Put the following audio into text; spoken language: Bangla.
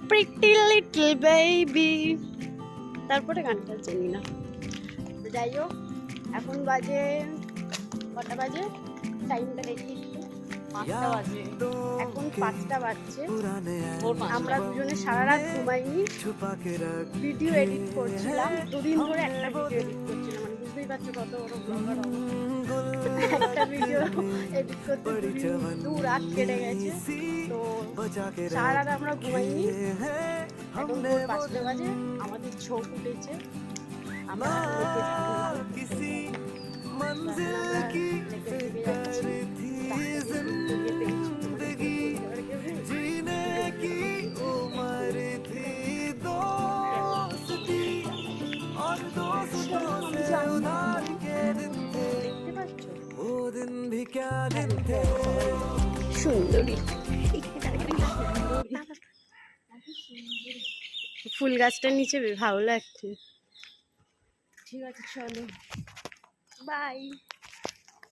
Pretty little baby. তারপরে গানটা জানি না। যাই হোক, এখন বাজে কটা বাজে, টাইমটা দেখি একটু। 5টা বাজে। এখন 5টা বাজছে। আমরা দুজনে সারা রাত ঘুমাইনি, ভিডিও এডিট করছিলাম। দুদিন ধরে একটা ভিডিও এডিট করছিলাম, মানে বুঝতেই পারছো কত বড় ব্লগার। একটা ভিডিও এডিট করতে দু রাত কেটে গেছে। তো সারা রাত আমরা ঘুমাইনি। এখন ভোর 5টা বাজে, আমাদের চোখ উঠেছে। আমরা সুন্দরী ফুল গাছটার নিচে ভালো লাগছে। ঠিক আছে, চলো বাই।